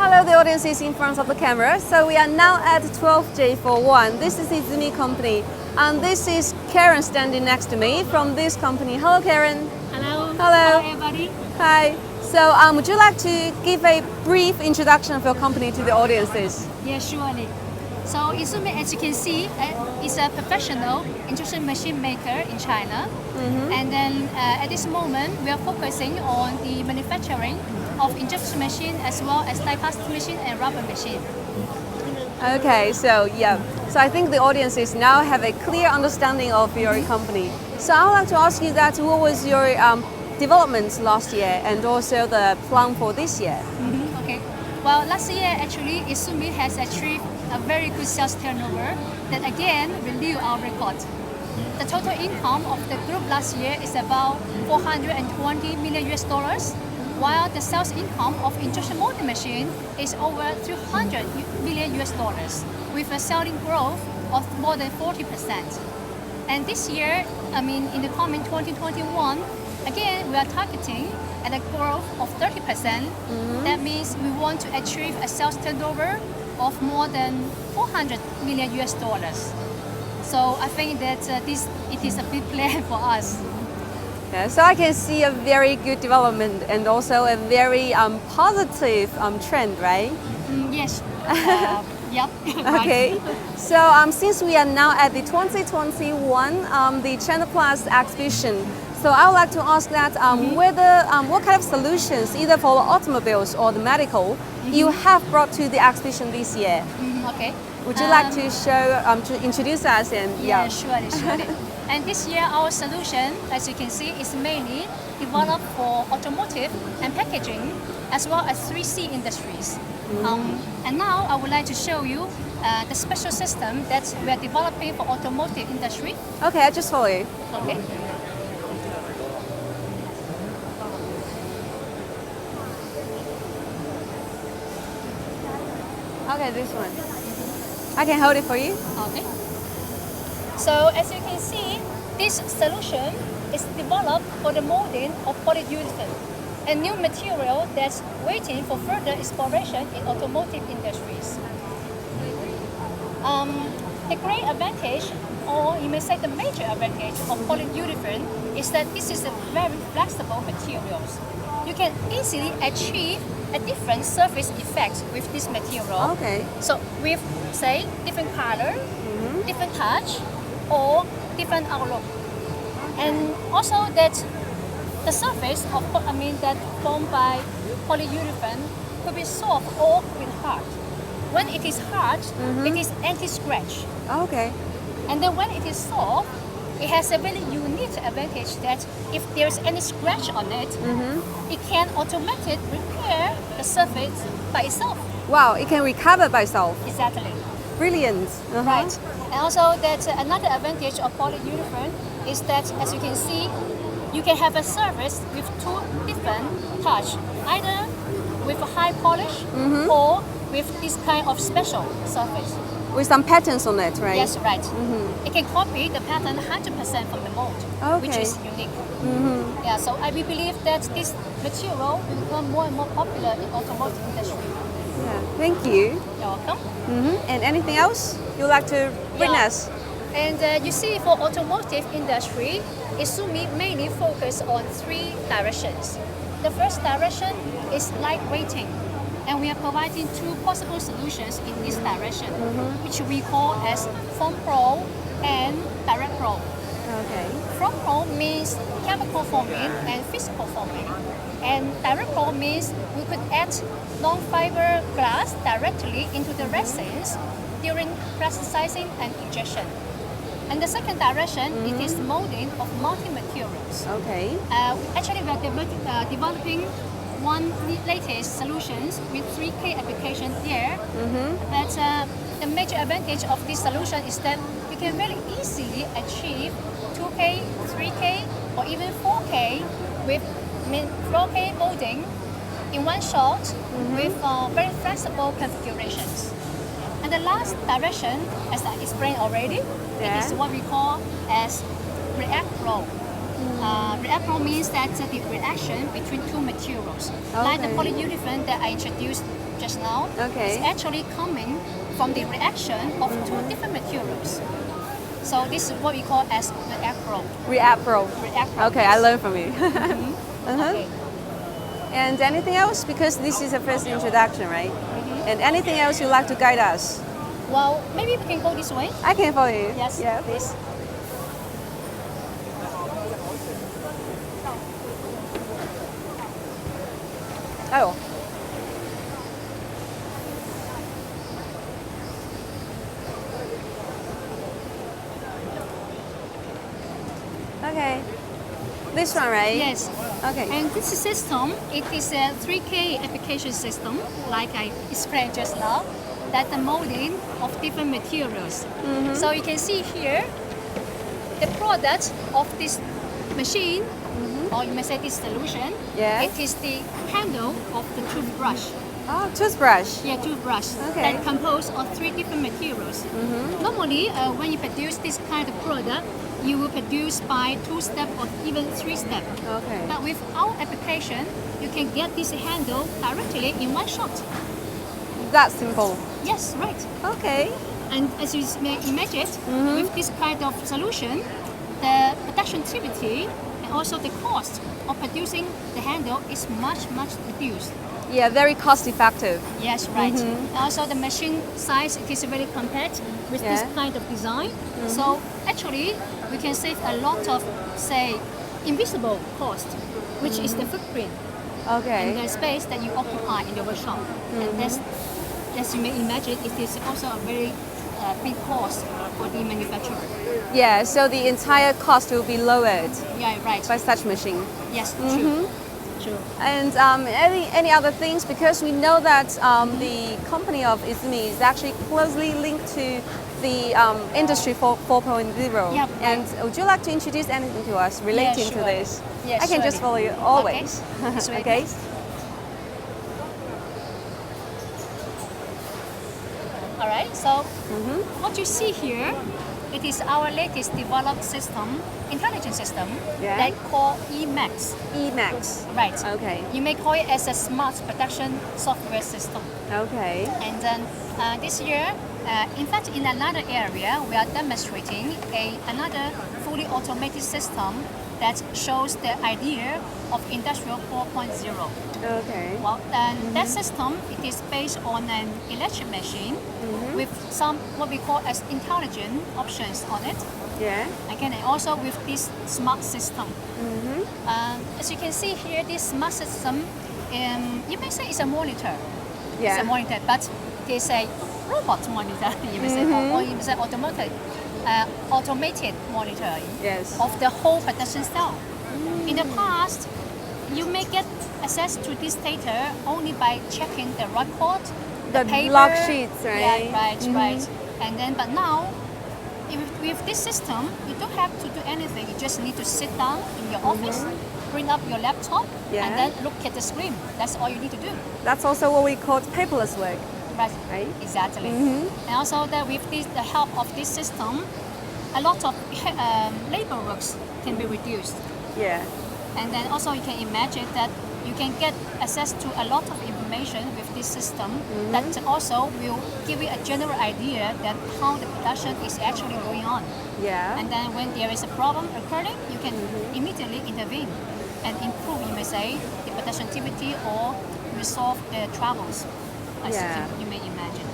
Hello, the audience is in front of the camera. So we are now at 12J41. This is YIZUMI company. And this is Karen standing next to me from this company. Hello, Karen. Hello. Hello. Hello, everybody. Hi. So would you like to give a brief introduction of your company to the audiences? Yeah, surely. So YIZUMI, as you can see, is a professional injection machine maker in China. And then at this moment, we are focusing on the manufacturing of injection machine as well as die casting machine and rubber machine. Okay, so yeah. So I think the audiences now have a clear understanding of your company. So I would like to ask you that what was your development last year and also the plan for this year? Okay. Well, last year actually, YIZUMI has achieved a very good sales turnover that again renew our record. The total income of the group last year is about 420 million US dollars, while the sales income of injection molding machine is over 200 million US dollars, with a selling growth of more than 40%. And this year, in the coming 2021, again, we are targeting at a growth of 30%. That means we want to achieve a sales turnover of more than 400 million US dollars. So I think that it is a big plan for us. Yeah, so I can see a very good development and also a very positive trend, right? Yes. Yep. Okay. So since we are now at the 2021 the CHINAPLAS exhibition, so I would like to ask that whether what kind of solutions, either for the automobiles or the medical, you have brought to the exhibition this year. Okay. Would you like to show to introduce us and yeah, surely. And this year our solution, as you can see, is mainly developed for automotive and packaging, as well as 3C industries. And now I would like to show you the special system that we are developing for automotive industry. Okay, I just follow you. Okay. Okay, this one. I can hold it for you. Okay. So as you can see, this solution is developed for the molding of polyurethane, a new material that's waiting for further exploration in automotive industries. The great advantage, or you may say the major advantage of polyurethane is that this is a very flexible material. You can easily achieve a different surface effect with this material. Okay. So with, say, different color, different touch, or different outlook. And also that the surface of that formed by polyurethane could be soft or with hard. When it is hard, it is anti-scratch. Okay. And then when it is soft, it has a very unique advantage that if there's any scratch on it, it can automatically repair the surface by itself. Wow, it can recover by itself. Exactly. Brilliant. Right. And also that another advantage of polyurethane is that, as you can see, you can have a surface with two different touch, either with a high polish or with this kind of special surface. With some patterns on it, right? Yes, right. It can copy the pattern 100% from the mold, which is unique. Yeah, so I believe that this material will become more and more popular in automotive industry. Yeah. Thank you. You're welcome. And anything else you'd like to witness? And you see, for automotive industry, YIZUMI mainly focus on three directions. The first direction is lightweighting, and we are providing two possible solutions in this direction, which we call as Foam Pro and Direct Pro. Okay. Foam Pro means chemical foaming and physical foaming, and Direct Pro means we could add non-fiber glass directly into the resins during plasticizing and injection. And the second direction, it is molding of multi-materials. Okay. Actually, we are developing one latest solutions with 3K application there. But the major advantage of this solution is that you can very easily achieve 2K, 3K, or even 4K with 4K molding in one shot with very flexible configurations. And the last direction, as I explained already, it is what we call as React Pro. Reappro means that the reaction between two materials. Like the Okay. polyurethane that I introduced just now, Okay. is actually coming from the reaction of two different materials. So this is what we call as reappro. Reappro. Reappro. Okay, I learned from you. Okay. And anything else? Because this is a first introduction, right? And anything else you'd like to guide us? Well, maybe we can go this way. I can follow you. Yes, Yeah. please. Oh. Okay. This one, right? Yes. Okay. And this system, it is a 3K application system, like I explained just now, that the molding of different materials. So you can see here, the product of this machine, or you may say this solution, Yeah. it is the handle of the toothbrush. Oh, toothbrush. Yeah, toothbrush Okay. that composed of three different materials. Normally, when you produce this kind of product, you will produce by 2 steps or even 3 steps. Okay. But with our application, you can get this handle directly in one shot. That's simple. Yes, right. Okay. And as you may imagine, with this kind of solution, the production activity and also the cost of producing the handle is much reduced. Yeah, very cost effective. Yes, right. Also, the machine size it is very compact with this Yeah. kind of design. So actually, we can save a lot of, say, invisible cost, which is the footprint and Okay. the space that you occupy in the workshop. And that's, as you may imagine, it is also a very big cost for the manufacturer. Yeah, so the entire cost will be lowered Yeah, right. by such machine. Yes, true. True. And any other things, because we know that the company of YIZUMI is actually closely linked to the Industry 4.0. Yep. And would you like to introduce anything to us relating to sure. this? Yes, I can just surely. follow you always. Okay. This way, Okay. please. All right. So what you see here, it is our latest developed system, intelligent system Yeah. that called EMAX. EMAX. Right. Okay. You may call it as a smart production software system. Okay. And then this year, in fact, in another area, we are demonstrating another fully automated system that shows the idea of Industrial 4.0. Okay. Well, that system it is based on an electric machine with some what we call as intelligent options on it. Yeah. Again, and also with this smart system. As you can see here, this smart system, you may say it's a monitor. It's Yeah. a monitor, but it is a robot monitor, you may say, or you may say automated monitoring Yes. of the whole production cell. In the past, you may get access to this data only by checking the record, The paper. log sheets, right? Yeah, right. And then, but now, with this system, you don't have to do anything. You just need to sit down in your office, bring up your laptop, Yeah. and then look at the screen. That's all you need to do. That's also what we call paperless work. Right. Exactly. And also that with the help of this system, a lot of labor works can be reduced. Yeah. And then also you can imagine that you can get access to a lot of information with this system that also will give you a general idea that how the production is actually going on. Yeah. And then when there is a problem occurring, you can immediately intervene and improve, you may say, the production activity or resolve the troubles, as Yeah. you may imagine.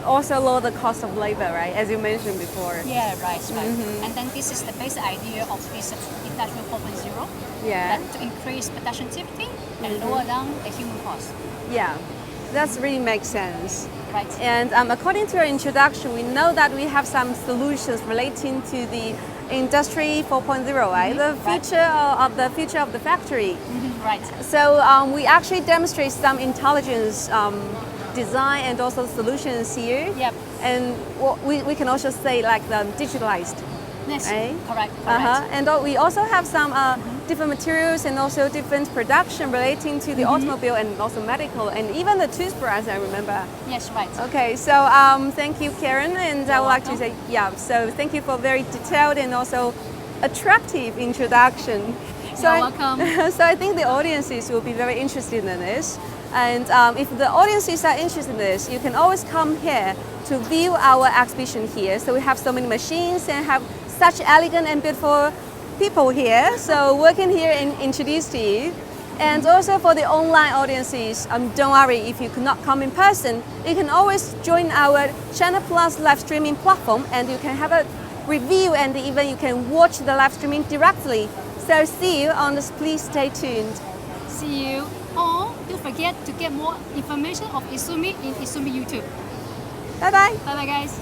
Also lower the cost of labor, right? As you mentioned before. Yeah, right. And then this is the basic idea of this Industrial 4.0, Yeah. that to increase production activity and lower down the human cost. Yeah. That really makes sense. Right. And according to your introduction, we know that we have some solutions relating to the Industry 4.0, right? The future of the factory. Right. So we actually demonstrate some intelligence design and also solutions here. Yep. And what we can also say like the digitalized. Yes. Right? Correct. And we also have some different materials and also different production relating to the automobile and also medical and even the toothbrush, I remember. Yes, right. Okay, so thank you, Karen, and I would like to say, yeah, so thank you for very detailed and also attractive introduction. So You're welcome. So I think the audiences will be very interested in this. And if the audiences are interested in this, you can always come here to view our exhibition here. So we have so many machines and have such elegant and beautiful people here. So working here and introduce to you. And also for the online audiences, don't worry if you could not come in person, you can always join our CHINAPLAS live streaming platform and you can have a review and even you can watch the live streaming directly. So see you on this, please stay tuned. See you. Or don't forget to get more information of YIZUMI in YIZUMI YouTube. Bye bye. Bye bye guys.